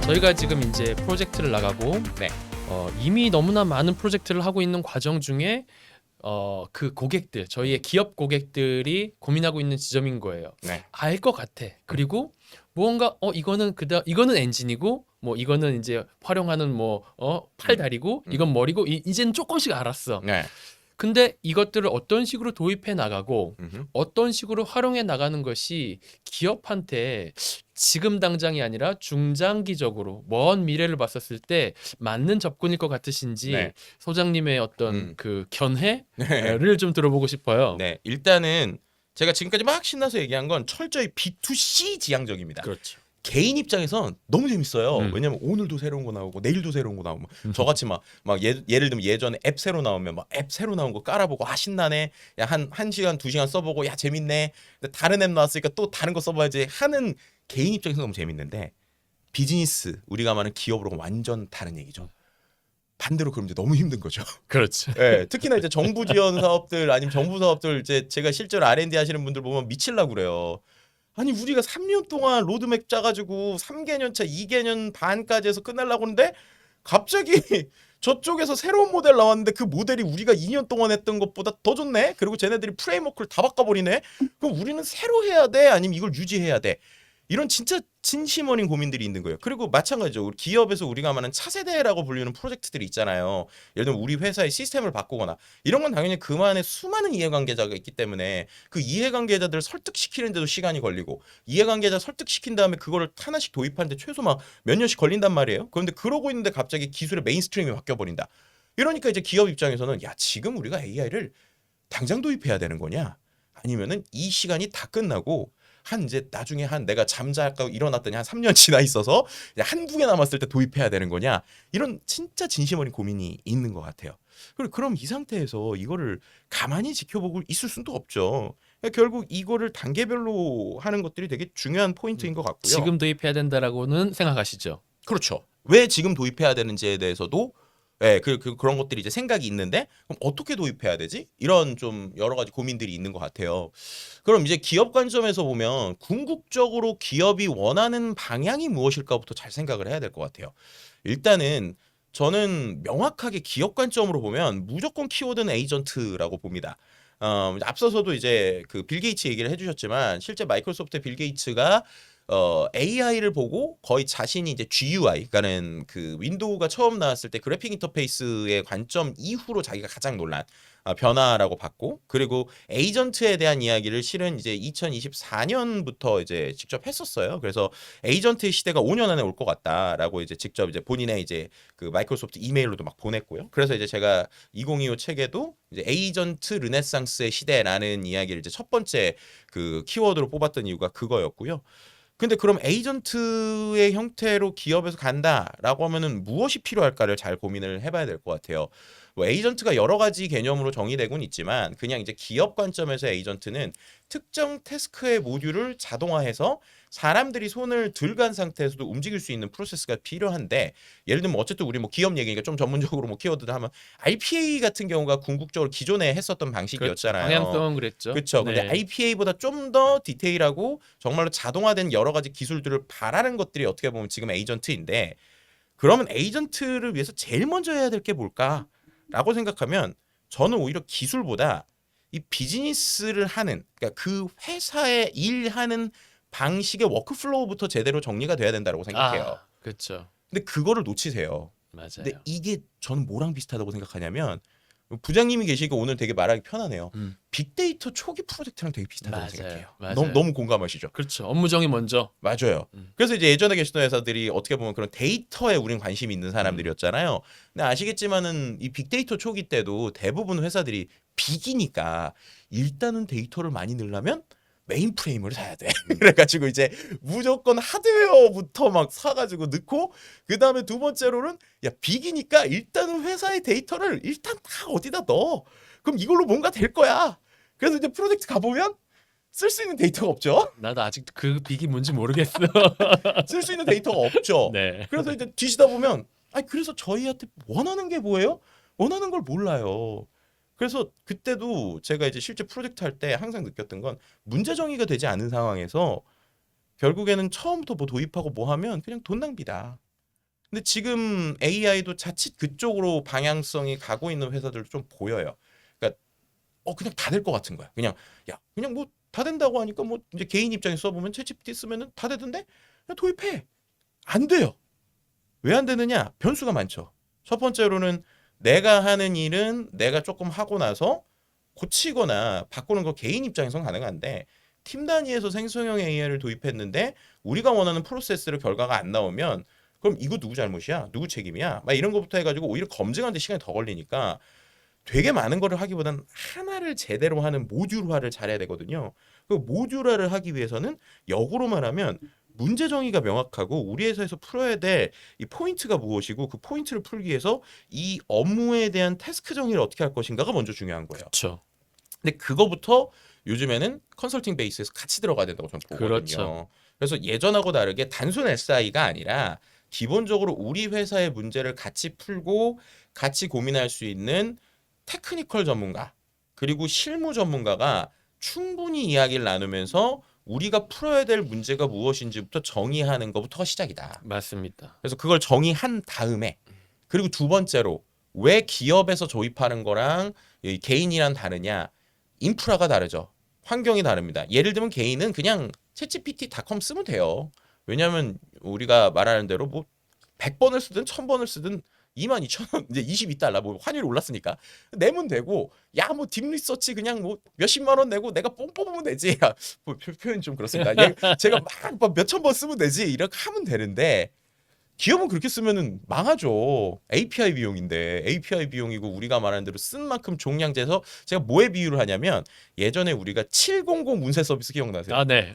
저희가 지금 이제 프로젝트를 나가고 네. 이미 너무나 많은 프로젝트를 하고 있는 과정 중에 그 고객들, 저희의 기업 고객들이 고민하고 있는 지점인 거예요. 네. 알 것 같아. 그리고 무언가 이거는 엔진이고 뭐 이거는 이제 활용하는 팔다리고 이건 머리고 이제는 조금씩 알았어. 네. 근데 이것들을 어떤 식으로 도입해 나가고 음흠. 어떤 식으로 활용해 나가는 것이 기업한테 지금 당장이 아니라 중장기적으로 먼 미래를 봤었을 때 맞는 접근일 것 같으신지 네. 소장님의 어떤 그 견해를 네. 좀 들어보고 싶어요. 네. 일단은 제가 지금까지 막 신나서 얘기한 건 철저히 B2C 지향적입니다. 그렇죠. 개인 입장에선 너무 재밌어요. 음. 왜냐면 오늘도 새로운 거 나오고 내일도 새로운 거 나오고 저같이 막 예를 들면 예전에 앱 새로 나오면 막 앱 새로 나온 거 깔아보고 신나네. 야, 한 시간 두 시간 써보고 야 재밌네. 근데 다른 앱 나왔으니까 또 다른 거 써봐야지 하는 개인 입장에서 너무 재밌는데 비즈니스 우리가 말하는 기업으로 완전 다른 얘기죠. 반대로 그럼 이제 너무 힘든 거죠. 그렇죠. 예, 특히나 이제 정부 지원 사업들 아니면 정부 사업들 이제 제가 실제로 R&D 하시는 분들 보면 미칠라 그래요. 아니 우리가 3년 동안 로드맵 짜가지고 3개년 차 2개년 반까지 해서 끝내려고 하는데 갑자기 저쪽에서 새로운 모델 나왔는데 그 모델이 우리가 2년 동안 했던 것보다 더 좋네. 그리고 쟤네들이 프레임워크를 다 바꿔버리네. 그럼 우리는 새로 해야 돼? 아니면 이걸 유지해야 돼? 이런 진짜 진심 어린 고민들이 있는 거예요. 그리고 마찬가지죠. 우리 기업에서 우리가 말하는 차세대라고 불리는 프로젝트들이 있잖아요. 예를 들면 우리 회사의 시스템을 바꾸거나 이런 건 당연히 그만의 수많은 이해관계자가 있기 때문에 그 이해관계자들을 설득시키는데도 시간이 걸리고 이해관계자 설득시킨 다음에 그거를 하나씩 도입하는데 최소 막 몇 년씩 걸린단 말이에요. 그런데 그러고 있는데 갑자기 기술의 메인스트림이 바뀌어버린다. 이러니까 이제 기업 입장에서는 야 지금 우리가 AI를 당장 도입해야 되는 거냐? 아니면은 이 시간이 다 끝나고 한 이제 나중에 한 내가 잠자고 일어났더니 한 3년 지나 있어서 한두 개 남았을 때 도입해야 되는 거냐 이런 진짜 진심 어린 고민이 있는 것 같아요. 그럼 이 상태에서 이거를 가만히 지켜보고 있을 수는 또 없죠. 그러니까 결국 이거를 단계별로 하는 것들이 되게 중요한 포인트인 것 같고요. 지금 도입해야 된다라고는 생각하시죠? 그렇죠. 왜 지금 도입해야 되는지에 대해서도 그런 것들이 이제 생각이 있는데 그럼 어떻게 도입해야 되지? 이런 좀 여러 가지 고민들이 있는 것 같아요. 그럼 이제 기업 관점에서 보면 궁극적으로 기업이 원하는 방향이 무엇일까부터 잘 생각을 해야 될 것 같아요. 일단은 저는 명확하게 기업 관점으로 보면 무조건 키워드는 에이전트라고 봅니다. 앞서서도 이제 그 빌 게이츠 얘기를 해주셨지만 실제 마이크로소프트 빌 게이츠가 AI를 보고 거의 자신이 이제 GUI, 그러니까는 그 윈도우가 처음 나왔을 때 그래픽 인터페이스의 관점 이후로 자기가 가장 놀란 변화라고 봤고, 그리고 에이전트에 대한 이야기를 실은 이제 2024년부터 이제 직접 했었어요. 그래서 에이전트의 시대가 5년 안에 올 것 같다라고 이제 직접 이제 본인의 이제 그 마이크로소프트 이메일로도 막 보냈고요. 그래서 이제 제가 2025 책에도 이제 에이전트 르네상스의 시대라는 이야기를 이제 첫 번째 그 키워드로 뽑았던 이유가 그거였고요. 근데 그럼 에이전트의 형태로 기업에서 간다라고 하면은 무엇이 필요할까를 잘 고민을 해봐야 될 것 같아요. 뭐 에이전트가 여러 가지 개념으로 정의되곤 있지만 그냥 이제 기업 관점에서 에이전트는 특정 태스크의 모듈을 자동화해서 사람들이 손을 들 간 상태에서도 움직일 수 있는 프로세스가 필요한데, 예를 들면 어쨌든 우리 뭐 기업 얘기니까 좀 전문적으로 뭐 키워드를 하면 RPA 같은 경우가 궁극적으로 기존에 했었던 방식이었잖아요. 방향성은 그랬죠. 그렇죠. 근데 네. RPA보다 좀 더 디테일하고 정말로 자동화된 여러 가지 기술들을 바라는 것들이 어떻게 보면 지금 에이전트인데, 그러면 에이전트를 위해서 제일 먼저 해야 될 게 뭘까라고 생각하면 저는 오히려 기술보다 이 비즈니스를 하는, 그러니까 그 회사에 일하는 방식의 워크플로우부터 제대로 정리가 돼야 된다고 생각해요. 그렇죠. 근데 그거를 놓치세요. 맞아요. 근데 이게 저는 뭐랑 비슷하다고 생각하냐면, 부장님이 계시니까 오늘 되게 말하기 편하네요. 빅데이터 초기 프로젝트랑 되게 비슷하다고 맞아요. 생각해요. 맞아요. 너무 공감하시죠? 그렇죠. 업무 정의 먼저. 맞아요. 그래서 이제 예전에 계시던 회사들이 어떻게 보면 그런 데이터에 우린 관심이 있는 사람들이었잖아요. 근데 아시겠지만은 이 빅데이터 초기 때도 대부분 회사들이 빅이니까 일단은 데이터를 많이 넣으려면 메인 프레임을 사야 돼. 그래가지고 이제 무조건 하드웨어부터 막 사가지고 넣고, 그 다음에 두 번째로는 야 빅이니까 일단은 회사의 데이터를 일단 다 어디다 넣어. 그럼 이걸로 뭔가 될 거야. 그래서 이제 프로젝트 가보면 쓸 수 있는 데이터가 없죠. 나도 아직 그 빅이 뭔지 모르겠어. 쓸 수 있는 데이터가 없죠. 네. 그래서 이제 뒤지다 보면 그래서 저희한테 원하는 게 뭐예요? 원하는 걸 몰라요. 그래서 그때도 제가 이제 실제 프로젝트 할 때 항상 느꼈던 건 문제 정의가 되지 않은 상황에서 결국에는 처음부터 뭐 도입하고 뭐 하면 그냥 돈 낭비다. 근데 지금 AI도 자칫 그쪽으로 방향성이 가고 있는 회사들도 좀 보여요. 그러니까 그냥 다 될 것 같은 거야. 그냥 야 그냥 뭐 다 된다고 하니까 뭐 이제 개인 입장에서 써보면 챗GPT 쓰면은 다 되던데 그냥 도입해. 안 돼요. 왜 안 되느냐? 변수가 많죠. 첫 번째로는 내가 하는 일은 내가 조금 하고 나서 고치거나 바꾸는 거 개인 입장에선 가능한데 팀 단위에서 생성형 AI를 도입했는데 우리가 원하는 프로세스로 결과가 안 나오면 그럼 이거 누구 잘못이야? 누구 책임이야? 막 이런 것부터 해가지고 오히려 검증하는데 시간이 더 걸리니까 되게 많은 거를 하기보단 하나를 제대로 하는 모듈화를 잘해야 되거든요. 그 모듈화를 하기 위해서는 역으로 말하면 문제 정의가 명확하고 우리 회사에서 풀어야 될 이 포인트가 무엇이고 그 포인트를 풀기 위해서 이 업무에 대한 태스크 정의를 어떻게 할 것인가가 먼저 중요한 거예요. 그렇죠. 근데 그거부터 요즘에는 컨설팅 베이스에서 같이 들어가야 된다고 저는 보거든요. 그렇죠. 그래서 예전하고 다르게 단순 SI가 아니라 기본적으로 우리 회사의 문제를 같이 풀고 같이 고민할 수 있는 테크니컬 전문가 그리고 실무 전문가가 충분히 이야기를 나누면서 우리가 풀어야 될 문제가 무엇인지부터 정의하는 것부터가 시작이다. 맞습니다. 그래서 그걸 정의한 다음에 그리고 두 번째로 왜 기업에서 조입하는 거랑 이 개인이랑 다르냐? 인프라가 다르죠. 환경이 다릅니다. 예를 들면 개인은 그냥 챗GPT.com 쓰면 돼요. 왜냐하면 우리가 말하는 대로 뭐 100번을 쓰든 1000번을 쓰든 22,000원 이제 22달러 뭐 환율이 올랐으니까 내면 되고 야 뭐 딥리서치 그냥 뭐 몇십만 원 내고 내가 뽕 뽑으면 되지. 뭐 표현이 좀 그렇습니다. 제가 막 몇천 번 쓰면 되지 이렇게 하면 되는데 기업은 그렇게 쓰면은 망하죠. API 비용인데 API 비용이고 우리가 말하는 대로 쓴 만큼 종량제에서 제가 뭐에 비유를 하냐면 예전에 우리가 700 운세 서비스 기억나세요? 아, 네.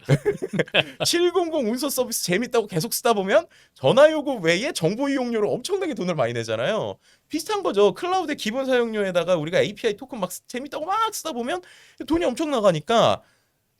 700 운서 서비스 재밌다고 계속 쓰다 보면 전화 요금 외에 정보 이용료로 엄청나게 돈을 많이 내잖아요. 비슷한 거죠. 클라우드 기본 사용료에다가 우리가 API 토큰 막 재밌다고 막 쓰다 보면 돈이 엄청 나가니까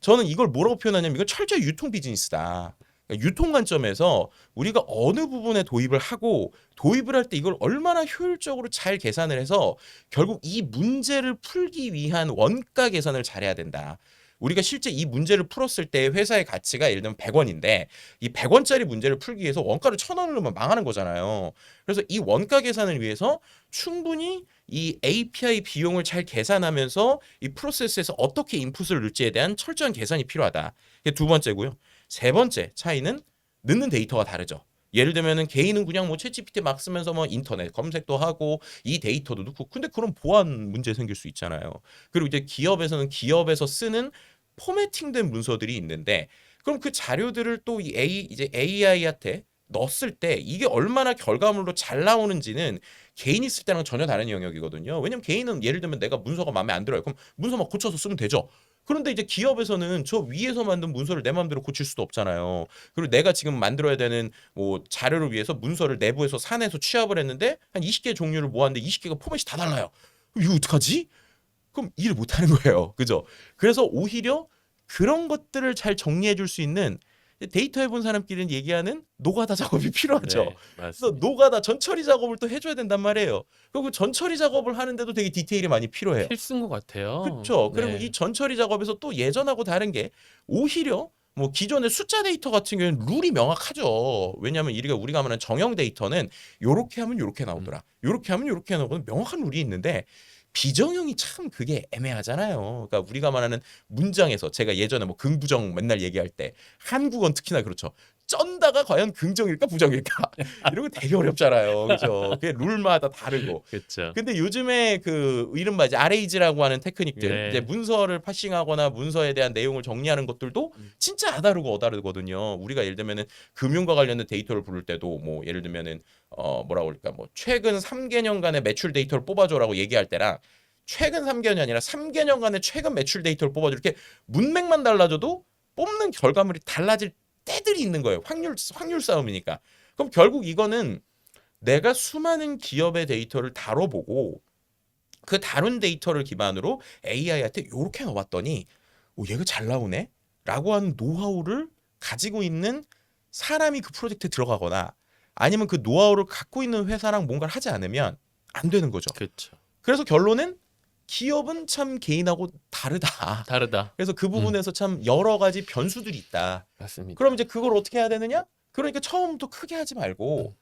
저는 이걸 뭐라고 표현하냐면 이건 철저히 유통 비즈니스다. 그러니까 유통 관점에서 우리가 어느 부분에 도입을 하고 도입을 할 때 이걸 얼마나 효율적으로 잘 계산을 해서 결국 이 문제를 풀기 위한 원가 계산을 잘해야 된다. 우리가 실제 이 문제를 풀었을 때 회사의 가치가 예를 들면 100원인데 이 100원짜리 문제를 풀기 위해서 원가를 1000원을 넣으면 망하는 거잖아요. 그래서 이 원가 계산을 위해서 충분히 이 API 비용을 잘 계산하면서 이 프로세스에서 어떻게 인풋을 넣을지에 대한 철저한 계산이 필요하다. 이게 두 번째고요. 세 번째 차이는 넣는 데이터가 다르죠. 예를 들면은 개인은 그냥 뭐 챗GPT 막 쓰면서 뭐 인터넷 검색도 하고 이 데이터도 넣고 근데 그런 보안 문제 생길 수 있잖아요. 그리고 이제 기업에서는 기업에서 쓰는 포매팅된 문서들이 있는데 그럼 그 자료들을 또 이 이제 AI한테 넣었을 때 이게 얼마나 결과물로 잘 나오는지는 개인이 쓸 때랑 전혀 다른 영역이거든요. 왜냐면 개인은 예를 들면 내가 문서가 마음에 안 들어요. 그럼 문서 막 고쳐서 쓰면 되죠. 그런데 이제 기업에서는 저 위에서 만든 문서를 내 마음대로 고칠 수도 없잖아요. 그리고 내가 지금 만들어야 되는 뭐 자료를 위해서 문서를 내부에서 산에서 취합을 했는데 한 20개 종류를 모았는데 20개가 포맷이 다 달라요. 그럼 이거 어떡하지? 그럼 일을 못 하는 거예요. 그죠? 그래서 오히려 그런 것들을 잘 정리해 줄 수 있는 데이터 해본 사람끼리는 얘기하는 노가다 작업이 필요하죠. 네, 그래서 맞습니다. 노가다 전처리 작업을 또 해줘야 된단 말이에요. 그리고 전처리 작업을 하는데도 되게 디테일이 많이 필요해요. 필수인 것 같아요. 그렇죠. 그리고 네. 이 전처리 작업에서 또 예전하고 다른 게 오히려 뭐 기존의 숫자 데이터 같은 경우에는 룰이 명확하죠. 왜냐하면 우리가 말하는 정형 데이터는 요렇게 하면 요렇게 나오더라. 요렇게 하면 요렇게 나오거든. 명확한 룰이 있는데 비정형이 참 그게 애매하잖아요. 그러니까 우리가 말하는 문장에서 제가 예전에 뭐 긍부정 맨날 얘기할 때 한국어는 특히나 그렇죠. 쩐다가 과연 긍정일까 부정일까 이런 거 되게 어렵잖아요. 그렇죠. 그게 룰마다 다르고. 그렇죠. 근데 요즘에 그 이른바 이제 RAG라고 하는 테크닉들 네. 이제 문서를 파싱하거나 문서에 대한 내용을 정리하는 것들도 진짜 아다르고 어다르거든요. 우리가 예를 들면은 금융과 관련된 데이터를 부를 때도 뭐 예를 들면은 뭐라고 그럴까 뭐 최근 3개년간의 매출 데이터를 뽑아줘라고 얘기할 때랑 최근 3개년이 아니라 3개년간의 최근 매출 데이터를 뽑아줘 이렇게 문맥만 달라져도 뽑는 결과물이 달라질 때들이 있는 거예요. 확률 싸움이니까. 그럼 결국 이거는 내가 수많은 기업의 데이터를 다뤄보고 그 다룬 데이터를 기반으로 AI한테 요렇게 넣어봤더니 얘가 잘 나오네 라고 하는 노하우를 가지고 있는 사람이 그 프로젝트에 들어가거나 아니면 그 노하우를 갖고 있는 회사랑 뭔가를 하지 않으면 안 되는 거죠. 그렇죠. 그래서 결론은 기업은 참 개인하고 다르다. 다르다. 그래서 그 부분에서 참 여러 가지 변수들이 있다. 맞습니다. 그럼 이제 그걸 어떻게 해야 되느냐? 그러니까 처음부터 크게 하지 말고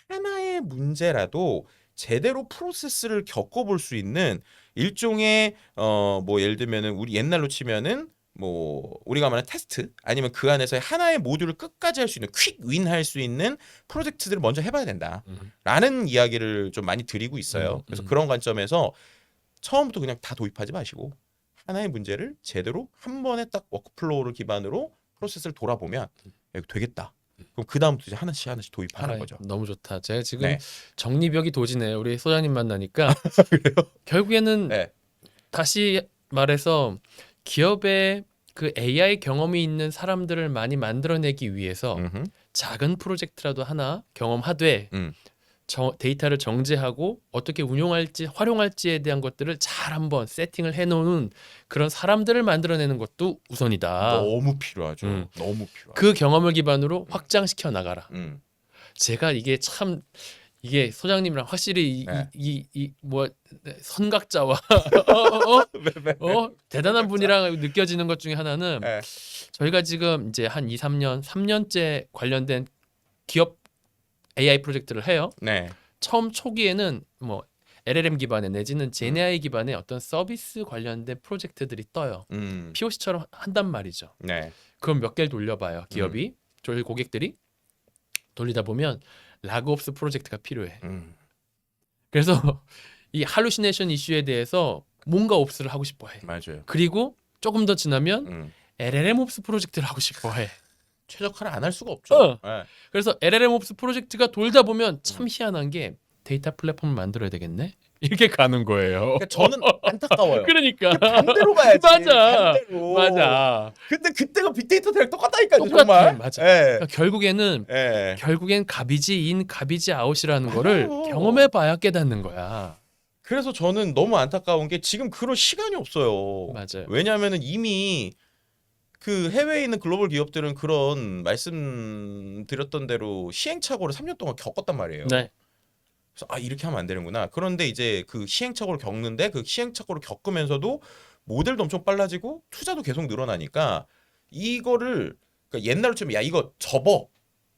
하나의 문제라도 제대로 프로세스를 겪어볼 수 있는 일종의 뭐 예를 들면은 우리 옛날로 치면은 뭐 우리가 말하는 테스트 아니면 그 안에서 하나의 모듈을 끝까지 할 수 있는 퀵 윈 할 수 있는 프로젝트들을 먼저 해봐야 된다라는 이야기를 좀 많이 드리고 있어요. 그래서 그런 관점에서 처음부터 그냥 다 도입하지 마시고 하나의 문제를 제대로 한 번에 딱 워크플로우를 기반으로 프로세스를 돌아보면 이거 되겠다. 그럼 그 다음부터 이제 하나씩 도입하는 아이, 거죠. 너무 좋다. 제가 지금 네. 정리벽이 도지네요. 우리 소장님 만나니까 결국에는 네. 다시 말해서 기업에 그 AI 경험이 있는 사람들을 많이 만들어내기 위해서 음흠. 작은 프로젝트라도 하나 경험하되 음. 데이터를 정제하고 어떻게 운용할지 활용할지에 대한 것들을 잘 한번 세팅을 해놓은 그런 사람들을 만들어내는 것도 우선이다. 너무 필요하죠. 너무 필요하죠. 그 경험을 기반으로 확장시켜 나가라. 제가 이게 참 이게 소장님이랑 확실히 네. 뭐 선각자와 대단한 분이랑 느껴지는 것 중에 하나는 네. 저희가 지금 이제 한 2, 3년째 관련된 기업 AI 프로젝트를 해요. 네. 처음 초기에는 뭐 LLM 기반의 내지는 GenAI 기반의 어떤 서비스 관련된 프로젝트들이 떠요. POC처럼 한단 말이죠. 네. 그럼 몇 개를 돌려봐요. 기업이 저희 고객들이 돌리다 보면 락옵스 프로젝트가 필요해. 그래서 이 할루시네이션 이슈에 대해서 뭔가 옵스를 하고 싶어해. 맞아요. 그리고 조금 더 지나면 LLM 옵스 프로젝트를 하고 싶어해. 최적화를 안 할 수가 없죠. 네. 그래서 LLM 옵스 프로젝트가 돌다 보면 참 희한한 게 데이터 플랫폼을 만들어야 되겠네? 이렇게 가는 거예요. 그러니까 저는 안타까워요. 그러니까 반대로 가야지. 맞아. 반대로. 맞아. 근데 그때가 빅데이터 대학 똑같다니까요. 똑같아. 정말. 맞아. 네. 그러니까 결국에는 네. 갑이지 인 갑이지 아웃이라는 거를 맞아요. 경험해봐야 깨닫는 거야. 그래서 저는 너무 안타까운 게 지금 그럴 시간이 없어요. 맞아요. 왜냐하면 이미 그 해외에 있는 글로벌 기업들은 그런 말씀드렸던 대로 시행착오를 3년 동안 겪었단 말이에요. 네. 그래서 아 이렇게 하면 안 되는구나. 그런데 이제 그 시행착오를 겪는데 그 시행착오를 겪으면서도 모델도 엄청 빨라지고 투자도 계속 늘어나니까 이거를 그러니까 옛날로 치면 야 이거 접어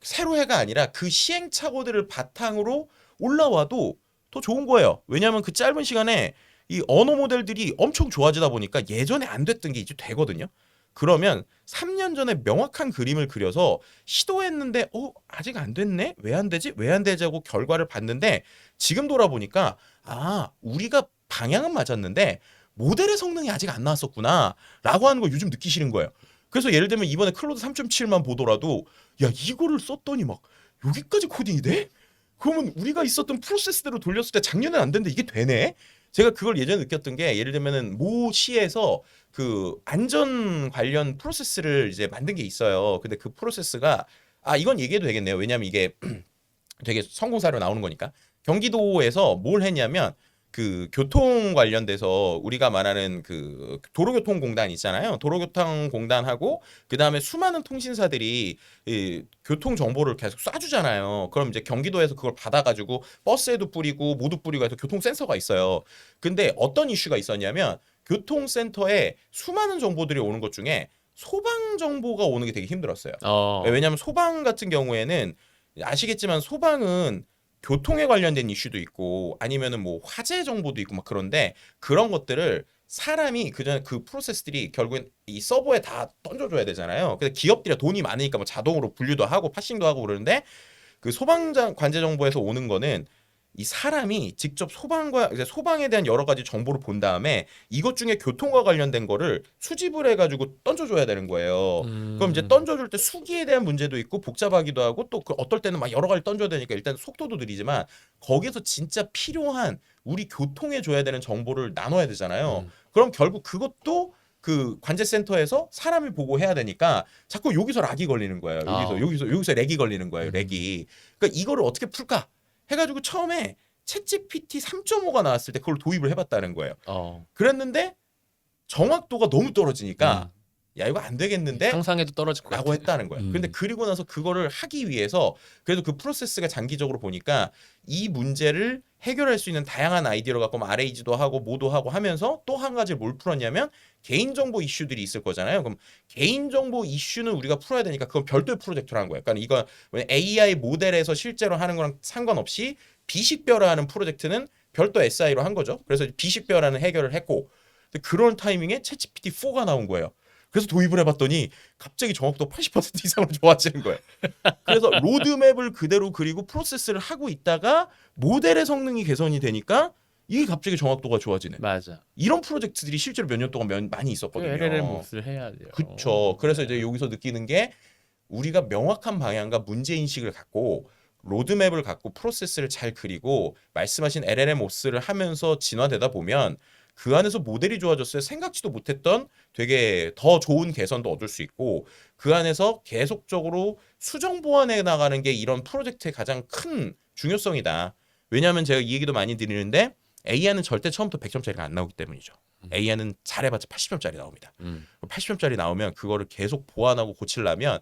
새로 해가 아니라 그 시행착오들을 바탕으로 올라와도 더 좋은 거예요. 왜냐하면 그 짧은 시간에 이 언어 모델들이 엄청 좋아지다 보니까 예전에 안 됐던 게 이제 되거든요. 그러면 3년 전에 명확한 그림을 그려서 시도했는데 아직 안 됐네? 왜 안 되지? 왜 안 되지? 하고 결과를 봤는데 지금 돌아보니까 아 우리가 방향은 맞았는데 모델의 성능이 아직 안 나왔었구나 라고 하는 걸 요즘 느끼시는 거예요. 그래서 예를 들면 이번에 클로드 3.7만 보더라도 야 이거를 썼더니 막 여기까지 코딩이 돼? 그러면 우리가 있었던 프로세스대로 돌렸을 때 작년엔 안 됐는데 이게 되네? 제가 그걸 예전에 느꼈던 게 예를 들면은 모 시에서 그 안전 관련 프로세스를 이제 만든 게 있어요. 근데 그 프로세스가 이건 얘기해도 되겠네요. 왜냐하면 이게 되게 성공 사례로 나오는 거니까. 경기도에서 뭘 했냐면 그 교통 관련돼서 우리가 말하는 그 도로교통공단 있잖아요. 도로교통공단하고 그 다음에 수많은 통신사들이 이 교통 정보를 계속 쏴주잖아요. 그럼 이제 경기도에서 그걸 받아가지고 버스에도 뿌리고 모두 뿌리고 해서 교통 센서가 있어요. 근데 어떤 이슈가 있었냐면 교통센터에 수많은 정보들이 오는 것 중에 소방 정보가 오는 게 되게 힘들었어요. 왜냐하면 소방 같은 경우에는 아시겠지만 소방은 교통에 관련된 이슈도 있고 아니면은 뭐 화재 정보도 있고 막 그런데 그런 것들을 사람이 그 프로세스들이 결국엔 이 서버에 다 던져줘야 되잖아요. 근데 기업들이 돈이 많으니까 뭐 자동으로 분류도 하고 파싱도 하고 그러는데 그 소방장 관제 정보에서 오는 거는 이 사람이 직접 소방에 대한 여러 가지 정보를 본 다음에 이것 중에 교통과 관련된 거를 수집을 해가지고 던져줘야 되는 거예요. 그럼 이제 던져줄 때 수기에 대한 문제도 있고 복잡하기도 하고 또 그 어떨 때는 막 여러 가지 던져야 되니까 일단 속도도 느리지만 거기서 진짜 필요한 우리 교통에 줘야 되는 정보를 나눠야 되잖아요. 그럼 결국 그것도 그 관제센터에서 사람을 보고 해야 되니까 자꾸 여기서 락이 걸리는 거예요. 여기서 렉이 걸리는 거예요. 렉이. 그러니까 이거를 어떻게 풀까? 해가지고 처음에 챗GPT 3.5가 나왔을 때 그걸 도입을 해봤다는 거예요. 그랬는데 정확도가 너무 떨어지니까 야 이거 안 되겠는데 상상해도 떨어질 것 라고 같아요. 했다는 거예요. 근데 그리고 나서 그거를 하기 위해서 그래도 그 프로세스가 장기적으로 보니까 이 문제를 해결할 수 있는 다양한 아이디어를 갖고 뭐 RAG도 하고 뭐도 하고 하면서 또 한 가지 뭘 풀었냐면 개인정보 이슈들이 있을 거잖아요. 그럼 개인정보 이슈는 우리가 풀어야 되니까 그건 별도의 프로젝트를 한 거예요. 그러니까 이거 AI 모델에서 실제로 하는 거랑 상관없이 비식별화하는 프로젝트는 별도 SI로 한 거죠. 그래서 비식별화는 해결을 했고 그런 타이밍에 챗GPT4가 나온 거예요. 그래서 도입을 해봤더니 갑자기 정확도가 80% 이상으로 좋아지는 거예요. 그래서 로드맵을 그대로 그리고 프로세스를 하고 있다가 모델의 성능이 개선이 되니까 이게 갑자기 정확도가 좋아지는 맞아. 이런 프로젝트들이 실제로 몇 년 동안 많이 있었거든요. LLM 몫을 해야 돼요. 그렇죠. 그래서 이제 여기서 느끼는 게 우리가 명확한 방향과 문제 인식을 갖고 로드맵을 갖고 프로세스를 잘 그리고 말씀하신 LLM 옵스를 하면서 진화되다 보면 그 안에서 모델이 좋아졌어요. 생각지도 못했던 되게 더 좋은 개선도 얻을 수 있고 그 안에서 계속적으로 수정 보완해 나가는 게 이런 프로젝트의 가장 큰 중요성이다. 왜냐하면 제가 이 얘기도 많이 드리는데 AI는 절대 처음부터 100점짜리가 안 나오기 때문이죠. AI는 잘해봤자 80점짜리 나옵니다. 80점짜리 나오면 그거를 계속 보완하고 고치려면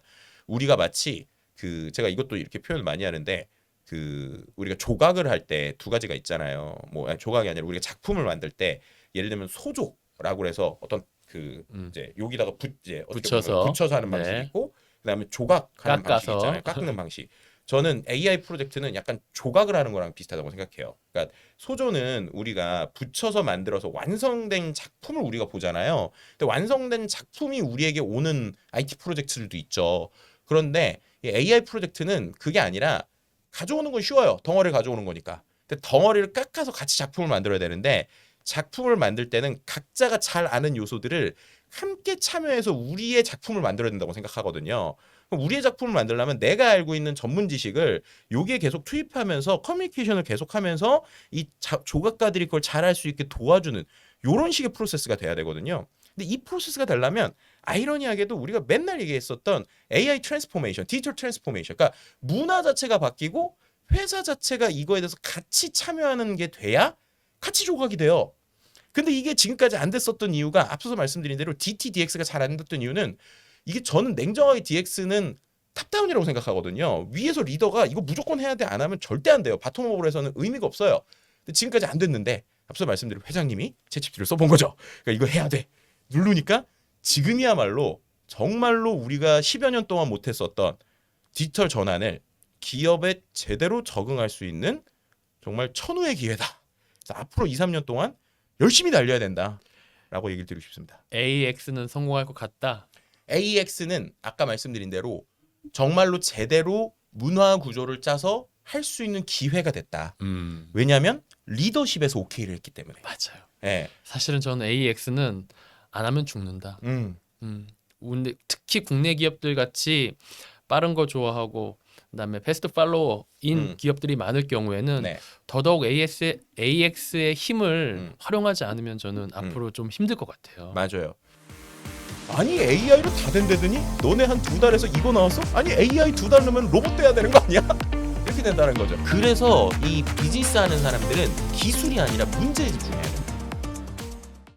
우리가 마치 그 제가 이것도 이렇게 표현을 많이 하는데 그 우리가 조각을 할 때 두 가지가 있잖아요. 뭐 아니, 조각이 아니라 우리가 작품을 만들 때 예를 들면 소조라고 해서 어떤 그 이제 여기다가 이제 붙여서 하는 방식이 네. 있고 그다음에 조각하는 방식이 있잖아요. 깎는 방식. 저는 AI 프로젝트는 약간 조각을 하는 거랑 비슷하다고 생각해요. 그러니까 소조는 우리가 붙여서 만들어서 완성된 작품을 우리가 보잖아요. 근데 완성된 작품이 우리에게 오는 IT 프로젝트들도 있죠. 그런데 이 AI 프로젝트는 그게 아니라 가져오는 건 쉬워요. 덩어리를 가져오는 거니까. 근데 덩어리를 깎아서 같이 작품을 만들어야 되는데 작품을 만들 때는 각자가 잘 아는 요소들을 함께 참여해서 우리의 작품을 만들어야 된다고 생각하거든요. 그럼 우리의 작품을 만들려면 내가 알고 있는 전문 지식을 여기에 계속 투입하면서 커뮤니케이션을 계속하면서 이 조각가들이 그걸 잘할 수 있게 도와주는 이런 식의 프로세스가 돼야 되거든요. 근데 이 프로세스가 되려면 아이러니하게도 우리가 맨날 얘기했었던 AI 트랜스포메이션, 디지털 트랜스포메이션, 그러니까 문화 자체가 바뀌고 회사 자체가 이거에 대해서 같이 참여하는 게 돼야 같이 조각이 돼요. 근데 이게 지금까지 안 됐었던 이유가 앞서서 말씀드린 대로 DTDX가 잘 안 됐던 이유는 이게 저는 냉정하게 DX는 탑다운이라고 생각하거든요. 위에서 리더가 이거 무조건 해야 돼 안 하면 절대 안 돼요. 바텀업으로 해서는 의미가 없어요. 근데 지금까지 안 됐는데 앞서 말씀드린 회장님이 챗GPT를 써본 거죠. 그러니까 이거 해야 돼. 누르니까 지금이야말로 정말로 우리가 10여 년 동안 못했었던 디지털 전환을 기업에 제대로 적응할 수 있는 정말 천우의 기회다. 그래서 앞으로 2, 3년 동안 열심히 달려야 된다라고 얘기를 드리고 싶습니다. AX는 성공할 것 같다. AX는 아까 말씀드린 대로 정말로 제대로 문화 구조를 짜서 할 수 있는 기회가 됐다. 왜냐하면 리더십에서 OK를 했기 때문에. 맞아요. 네. 사실은 저는 AX는 안 하면 죽는다. 근데 특히 국내 기업들 같이 빠른 거 좋아하고 그다음에 패스트 팔로워인 기업들이 많을 경우에는 네. 더더욱 AX의 힘을 활용하지 않으면 저는 앞으로 좀 힘들 것 같아요. 맞아요. 아니 AI로 다 된다더니 너네 한 2달에서 이거 나왔어? 아니 AI 2달 넣으면 로봇 돼야 되는 거 아니야? 이렇게 된다는 거죠. 그래서 이 비즈니스 하는 사람들은 기술이 아니라 문제에 집중해야 돼요.